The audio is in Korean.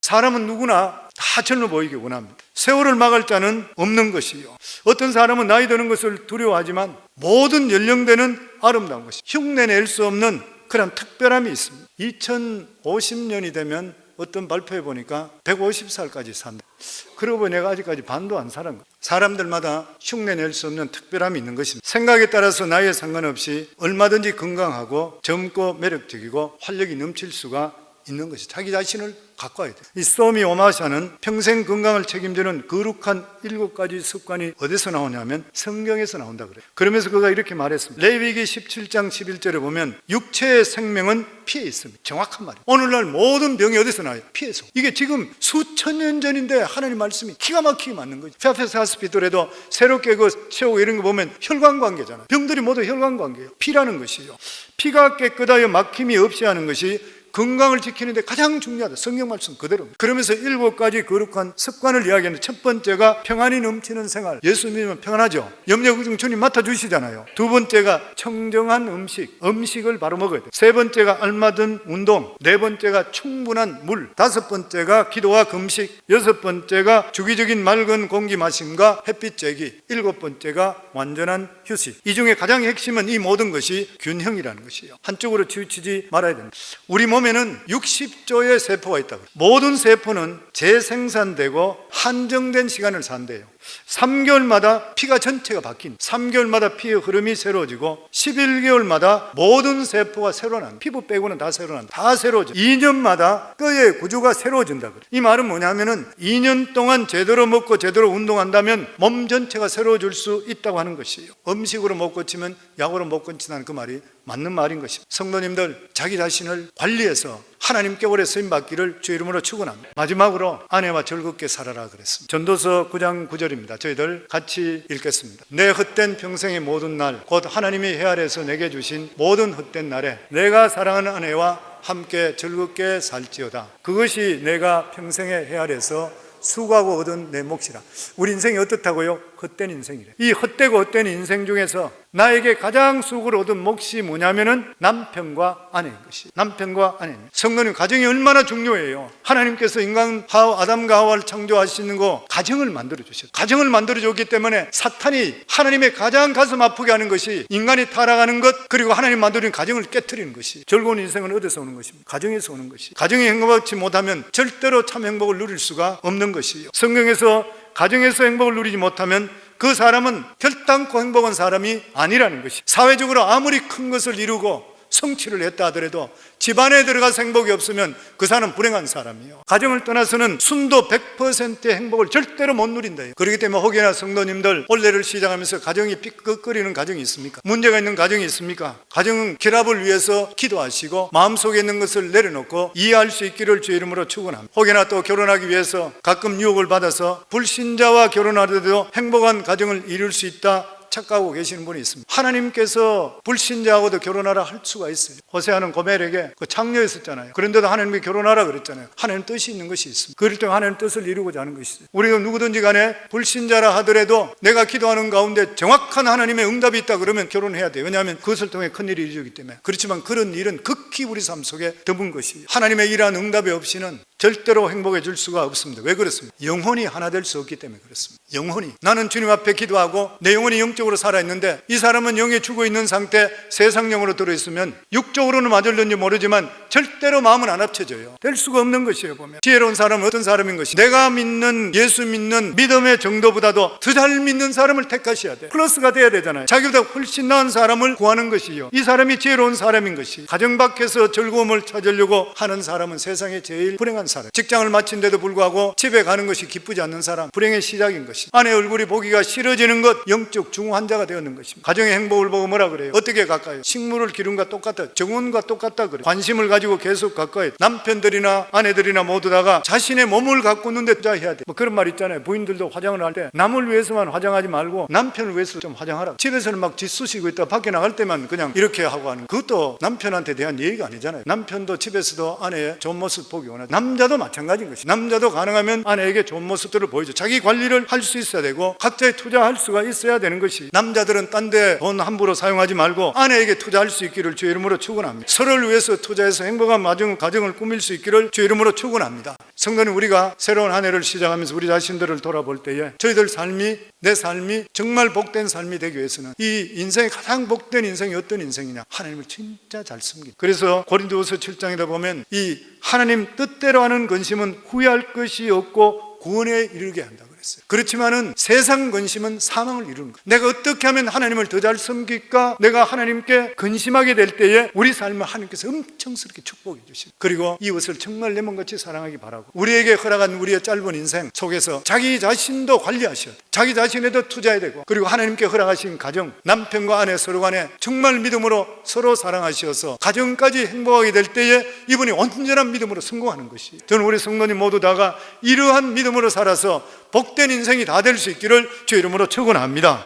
사람은 누구나 다 젊어 보이기 원합니다. 세월을 막을 자는 없는 것이요. 어떤 사람은 나이 드는 것을 두려워하지만 모든 연령대는 아름다운 것이 흉내낼 수 없는 그런 특별함이 있습니다. 2050년이 되면 어떤 발표해 보니까 150살까지 산다. 그러고 보니 내가 아직까지 반도 안 살은 거예요. 사람들마다 흉내낼 수 없는 특별함이 있는 것입니다. 생각에 따라서 나이에 상관없이 얼마든지 건강하고 젊고 매력적이고 활력이 넘칠 수가 있는 것이 자기 자신을 가꿔야 돼요. 이 소미 오마샤는 평생 건강을 책임지는 거룩한 7가지 습관이 어디서 나오냐면 성경에서 나온다 그래요. 그러면서 그가 이렇게 말했습니다. 레위기 17장 11절에 보면 육체의 생명은 피에 있습니다. 정확한 말이에요. 오늘날 모든 병이 어디서 나와요? 피에서. 이게 지금 수천 년 전인데 하나님 말씀이 기가 막히게 맞는 거죠. 페아페스 하스피털에도 새롭게 채우고 이런 거 보면 혈관관계잖아요. 병들이 모두 혈관관계예요. 피라는 것이요. 피가 깨끗하여 막힘이 없이 하는 것이 건강을 지키는데 가장 중요하다. 성경 말씀 그대로. 그러면서 7가지 거룩한 습관을 이야기하는데 첫 번째가 평안이 넘치는 생활. 예수 믿으면 평안하죠. 염려 걱정 주님 맡아주시잖아요. 두 번째가 청정한 음식을 바로 먹어야 돼요. 세 번째가 알맞은 운동. 네 번째가 충분한 물. 다섯 번째가 기도와 금식. 여섯 번째가 주기적인 맑은 공기 마심과 햇빛 쬐기. 일곱 번째가 완전한 휴식. 이 중에 가장 핵심은 이 모든 것이 균형이라는 것이에요. 한쪽으로 치우치지 말아야 됩니다. 우리 몸에는 60조의 세포가 있다고. 모든 세포는 재생산되고 한정된 시간을 산대요. 3개월마다 피가 전체가 바뀐다. 3개월마다 피의 흐름이 새로워지고 11개월마다 모든 세포가 새로 난다. 피부 빼고는 다 새로 난다. 다 새로워져. 2년마다 뼈의 구조가 새로워진다. 이 말은 뭐냐면은 2년 동안 제대로 먹고 제대로 운동한다면 몸 전체가 새로워질 수 있다고 하는 것이에요. 음식으로 못 고치면 약으로 못 고친다는 그 말이 맞는 말인 것입니다. 성도님들 자기 자신을 관리해서 하나님께 오래 쓰임받기를 주 이름으로 축원합니다. 마지막으로 아내와 즐겁게 살아라 그랬습니다. 전도서 9장 9절입니다. 저희들 같이 읽겠습니다. 내 헛된 평생의 모든 날 곧 하나님이 헤아려서 내게 주신 모든 헛된 날에 내가 사랑하는 아내와 함께 즐겁게 살지어다. 그것이 내가 평생에 헤아려서 수고하고 얻은 내 몫이라. 우리 인생이 어떻다고요? 헛된 인생이래. 이 헛되고 헛된 인생 중에서 나에게 가장 수고를 얻은 몫이 뭐냐면은 남편과 아내인 것이. 남편과 아내. 성도님, 가정이 얼마나 중요해요. 하나님께서 아담과 하와를 창조하시는 거 가정을 만들어 주셨어요. 가정을 만들어 줬기 때문에 사탄이 하나님의 가장 가슴 아프게 하는 것이 인간이 타락하는 것, 그리고 하나님 만드는 가정을 깨트리는 것이. 즐거운 인생은 어디서 오는 것입니까? 가정에서 오는 것이. 가정이 행복하지 못하면 절대로 참 행복을 누릴 수가 없는 것이에요. 성경에서 가정에서 행복을 누리지 못하면 그 사람은 결단코 행복한 사람이 아니라는 것이. 사회적으로 아무리 큰 것을 이루고 성취를 했다 하더라도 집안에 들어가서 행복이 없으면 그 사람은 불행한 사람이에요. 가정을 떠나서는 순도 100%의 행복을 절대로 못 누린다. 그렇기 때문에 혹여나 성도님들 올해를 시작하면서 가정이 삐끗거리는 가정이 있습니까? 문제가 있는 가정이 있습니까? 가정은 결합을 위해서 기도하시고 마음속에 있는 것을 내려놓고 이해할 수 있기를 주의 이름으로 축원합니다. 혹여나 또 결혼하기 위해서 가끔 유혹을 받아서 불신자와 결혼하더라도 행복한 가정을 이룰 수 있다 착각하고 계시는 분이 있습니다. 하나님께서 불신자하고도 결혼하라 할 수가 있어요. 호세아는 고멜에게 창녀였었잖아요. 그런데도 하나님이 결혼하라 그랬잖아요. 하나님 뜻이 있는 것이 있습니다. 그럴 때 하나님 뜻을 이루고자 하는 것이 있어요. 우리가 누구든지 간에 불신자라 하더라도 내가 기도하는 가운데 정확한 하나님의 응답이 있다 그러면 결혼해야 돼요. 왜냐하면 그것을 통해 큰일이 이루어지기 때문에. 그렇지만 그런 일은 극히 우리 삶 속에 드문 것이에요. 하나님의 이러한 응답이 없이는 절대로 행복해질 수가 없습니다. 왜 그렇습니까? 영혼이 하나 될 수 없기 때문에 그렇습니다. 영혼이. 나는 주님 앞에 기도하고 내 영혼이 영적으로 살아있는데 이 사람은 영에 죽어 있는 상태, 세상 영으로 들어있으면 육적으로는 맞을는지 모르지만 절대로 마음은 안 합쳐져요. 될 수가 없는 것이에요. 보면 지혜로운 사람은 어떤 사람인 것이, 내가 믿는 예수 믿는 믿음의 정도보다도 더 잘 믿는 사람을 택하셔야 돼. 플러스가 돼야 되잖아요. 자기보다 훨씬 나은 사람을 구하는 것이요. 이 사람이 지혜로운 사람인 것이. 가정 밖에서 즐거움을 찾으려고 하는 사람은 세상에 제일 불행한 사람. 직장을 마친데도 불구하고 집에 가는 것이 기쁘지 않는 사람, 불행의 시작인 것이. 아내 얼굴이 보기가 싫어지는 것, 영적 중환자가 되었는 것입니다. 가정의 행복을 보고 뭐라 그래요? 어떻게 가까이? 식물을 기름과 똑같다. 정원과 똑같다 그래요. 관심을 가지고 계속 가까이. 남편들이나 아내들이나 모두 다가 자신의 몸을 가꾸는데 투자해야 돼. 뭐 그런 말 있잖아요. 부인들도 화장을 할 때 남을 위해서만 화장하지 말고 남편을 위해서 좀 화장하라. 집에서는 막 뒷쑤시고 있다 밖에 나갈 때만 그냥 이렇게 하고 하는, 그것도 남편한테 대한 예의가 아니잖아요. 남편도 집에서도 아내의 좋은 모습 보기 원하죠. 남자도 마찬가지인 것이. 남자도 가능하면 아내에게 좋은 모습들을 보여줘. 자기 관리를 할 수 있어야 되고 각자에 투자할 수가 있어야 되는 것이. 남자들은 딴 데 돈 함부로 사용하지 말고 아내에게 투자할 수 있기를 주의 이름으로 축원합니다. 서로를 위해서 투자해서 행복한 가정을 꾸밀 수 있기를 주의 이름으로 축원합니다. 성도님, 우리가 새로운 한 해를 시작하면서 우리 자신들을 돌아볼 때에 저희들 삶이, 내 삶이 정말 복된 삶이 되기 위해서는 이 인생의 가장 복된 인생이 어떤 인생이냐? 하나님을 진짜 잘 섬기는. 그래서 고린도후서 7장에다 보면 이 하나님 뜻대로 하는 근심은 후회할 것이 없고 구원에 이르게 한다 그랬어요. 그렇지만은 세상 근심은 사망을 이루는 거예요. 내가 어떻게 하면 하나님을 더 잘 섬길까? 내가 하나님께 근심하게 될 때에 우리 삶을 하나님께서 엄청스럽게 축복해 주십니다. 그리고 이웃을 정말 내 몸같이 사랑하기 바라고, 우리에게 허락한 우리의 짧은 인생 속에서 자기 자신도 관리하셔야 돼. 자기 자신에도 투자해야 되고, 그리고 하나님께 허락하신 가정, 남편과 아내 서로 간에 정말 믿음으로 서로 사랑하셔서 가정까지 행복하게 될 때에 이분이 온전한 믿음으로 성공하는 것이. 저는 우리 성도님 모두 다가 이러한 믿음으로 살아서 복된 인생이 다 될 수 있기를 주의 이름으로 축원합니다.